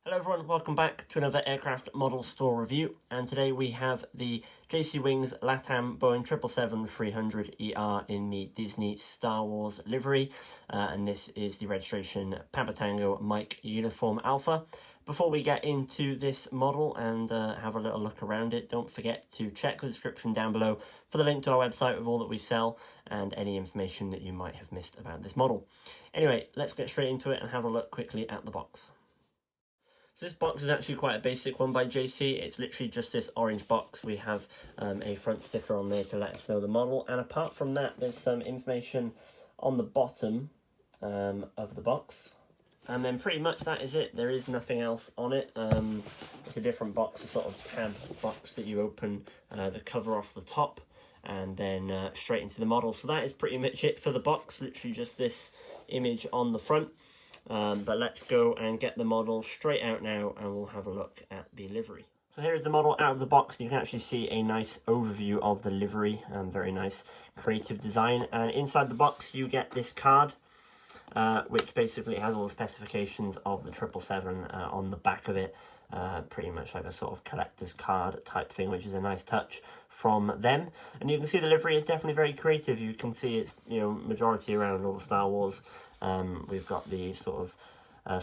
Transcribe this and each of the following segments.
Hello everyone, welcome back to another aircraft model store review, and today we have the JC Wings Latam Boeing 777-300ER in the Disney Star Wars livery, and this is the registration Papa Tango Mike Uniform Alpha. Before we get into this model and have a little look around it, don't forget to check the description down below for the link to our website with all that we sell and any information that you might have missed about this model. Anyway, let's get straight into it and have a look quickly at the box. So this box is actually quite a basic one by JC. It's literally just this orange box. We have a front sticker on there to let us know the model, and apart from that there's some information on the bottom of the box, and then pretty much that is it. There is nothing else on it. It's a different box, a sort of tab box that you open the cover off the top and then straight into the model. So that is pretty much it for the box, literally just this image on the front. But let's go and get the model straight out now and we'll have a look at the livery. So here is the model out of the box. You can actually see a nice overview of the livery, very nice creative design. And inside the box you get this card, which basically has all the specifications of the 777 on the back of it. Pretty much like a sort of collector's card type thing, which is a nice touch from them. And you can see the livery is definitely very creative. You can see it's, majority around all the Star Wars. We've got the sort of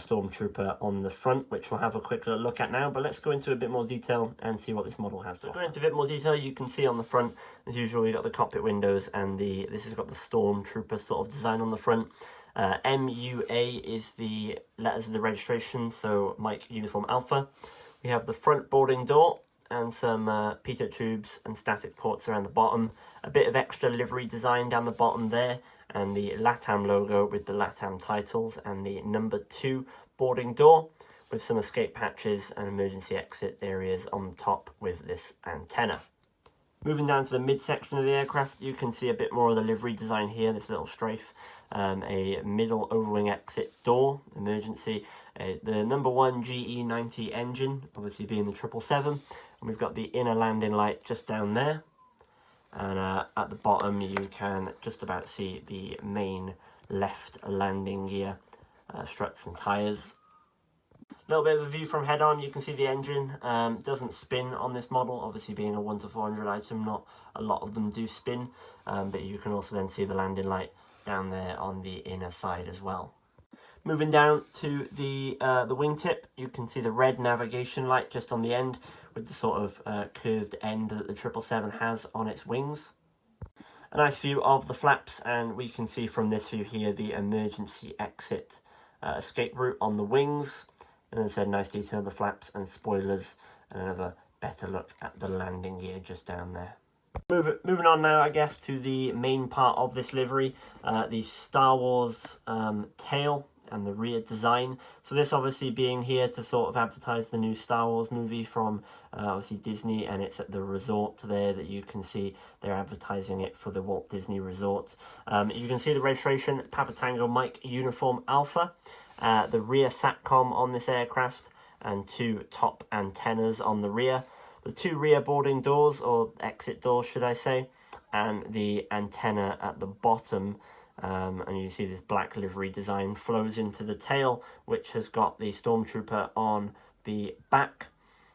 Stormtrooper on the front, which we'll have a quick look at now, but let's go into a bit more detail and see what this model has to offer. Going into a bit more detail, you can see on the front, as usual, we've got the cockpit windows, and this has got the Stormtrooper sort of design on the front. MUA is the letters of the registration, so Mike Uniform Alpha. We have the front boarding door and some pitot tubes and static ports around the bottom. A bit of extra livery design down the bottom there, and the Latam logo with the Latam titles, and the number 2 boarding door with some escape hatches and emergency exit areas on the top with this antenna. Moving down to the midsection of the aircraft, you can see a bit more of the livery design here, this little strafe. A middle overwing exit door, emergency, the number 1 GE90 engine, obviously being the 777, and we've got the inner landing light just down there. And at the bottom you can just about see the main left landing gear, struts and tyres. A little bit of a view from head on, you can see the engine doesn't spin on this model, obviously being a 1 to 400 item, not a lot of them do spin, but you can also then see the landing light down there on the inner side as well. Moving down to the wingtip, you can see the red navigation light just on the end with the sort of curved end that the 777 has on its wings. A nice view of the flaps, and we can see from this view here the emergency exit escape route on the wings. And then said nice detail of the flaps and spoilers, and another better look at the landing gear just down there. Moving on now, I guess, to the main part of this livery, the Star Wars tail and the rear design. So this obviously being here to sort of advertise the new Star Wars movie from obviously Disney, and it's at the resort there that you can see they're advertising it for the Walt Disney Resort. You can see the registration Papa Tango Mike Uniform Alpha, the rear SATCOM on this aircraft, and 2 top antennas on the rear. The 2 rear boarding doors, or exit doors should I say, and the antenna at the bottom, and you see this black livery design flows into the tail, which has got the Stormtrooper on the back,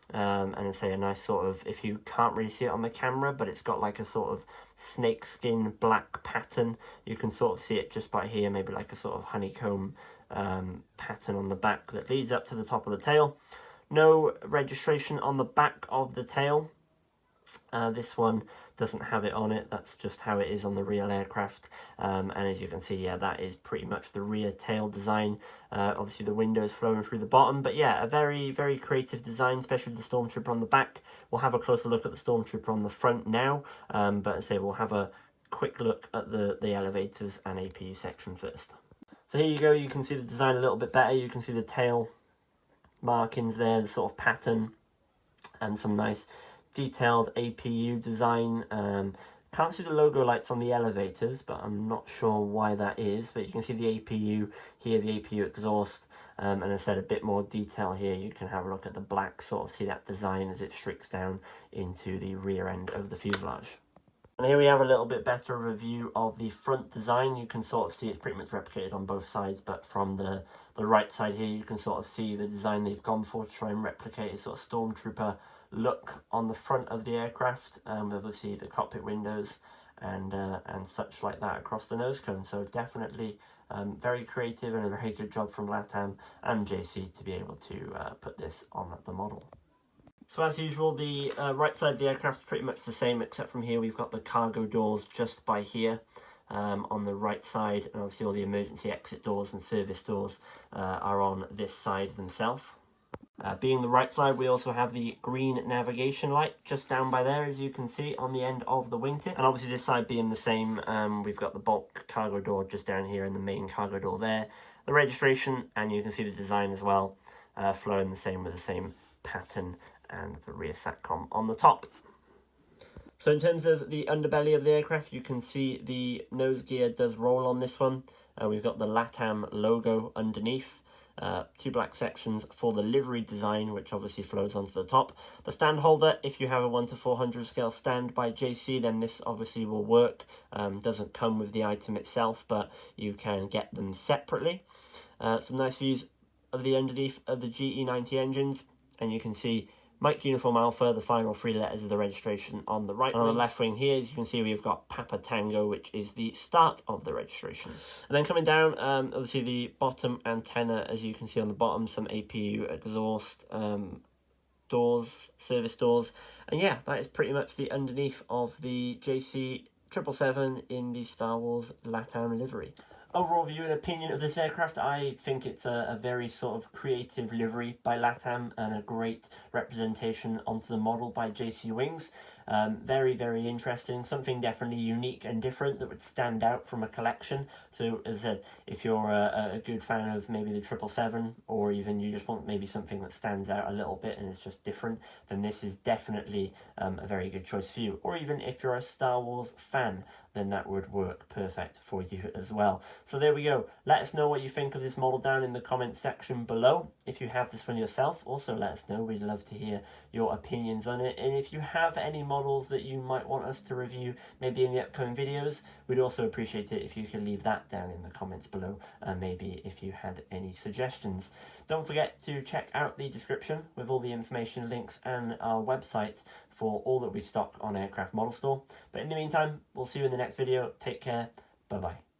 and it's a nice sort of, if you can't really see it on the camera, but it's got like a sort of snakeskin black pattern. You can sort of see it just by here, maybe like a sort of honeycomb pattern on the back that leads up to the top of the tail. No registration on the back of the tail. This one doesn't have it on it, that's just how it is on the real aircraft. And as you can see, yeah, that is pretty much the rear tail design. Obviously the windows flowing through the bottom, but yeah, a very, very creative design, especially the Stormtrooper on the back. We'll have a closer look at the Stormtrooper on the front now, but as I say, we'll have a quick look at the elevators and APU section first. So here you go, you can see the design a little bit better. You can see the tail markings there, the sort of pattern, and some nice detailed APU design. Can't see the logo lights on the elevators, but I'm not sure why that is, but you can see the APU here, the APU exhaust, and as I said, a bit more detail here. You can have a look at the black, sort of see that design as it streaks down into the rear end of the fuselage. And here we have a little bit better review of the front design. You can sort of see it's pretty much replicated on both sides, but from the right side here, you can sort of see the design they've gone for to try and replicate a sort of stormtrooper look on the front of the aircraft. Obviously the cockpit windows and such like that across the nose cone. So definitely very creative and a very good job from Latam and JC to be able to put this on the model. So as usual, the right side of the aircraft is pretty much the same, except from here we've got the cargo doors just by here on the right side, and obviously all the emergency exit doors and service doors are on this side themselves. Being the right side, we also have the green navigation light just down by there, as you can see, on the end of the wingtip. And obviously this side being the same, we've got the bulk cargo door just down here and the main cargo door there. The registration, and you can see the design as well, flowing the same with the same pattern, and the rear SATCOM on the top. So in terms of the underbelly of the aircraft, you can see the nose gear does roll on this one. We've got the Latam logo underneath. Two black sections for the livery design, which obviously flows onto the top. The stand holder, if you have a 1:400 scale stand by JC, then this obviously will work. Doesn't come with the item itself, but you can get them separately. Some nice views of the underneath of the GE90 engines, and you can see Mike Uniform Alpha, the final 3 letters of the registration on the right. And on the left wing here, as you can see, we've got Papa Tango, which is the start of the registration. And then coming down, obviously the bottom antenna, as you can see on the bottom, some APU exhaust doors, service doors. And yeah, that is pretty much the underneath of the JC 777 in the Star Wars Latam livery. Overall view and opinion of this aircraft, I think it's a very sort of creative livery by Latam and a great representation onto the model by JC Wings. Very, very interesting. Something definitely unique and different that would stand out from a collection. So as I said, if you're a good fan of maybe the 777, or even you just want maybe something that stands out a little bit and it's just different, then this is definitely a very good choice for you. Or even if you're a Star Wars fan, then that would work perfect for you as well. So there we go. Let us know what you think of this model down in the comments section below. If you have this one yourself, also let us know. We'd love to hear your opinions on it. And if you have any models that you might want us to review, maybe in the upcoming videos, we'd also appreciate it if you could leave that down in the comments below, maybe if you had any suggestions. Don't forget to check out the description with all the information, links, and our website for all that we stock on Aircraft Model Store. But in the meantime, we'll see you in the next video. Take care. Bye-bye.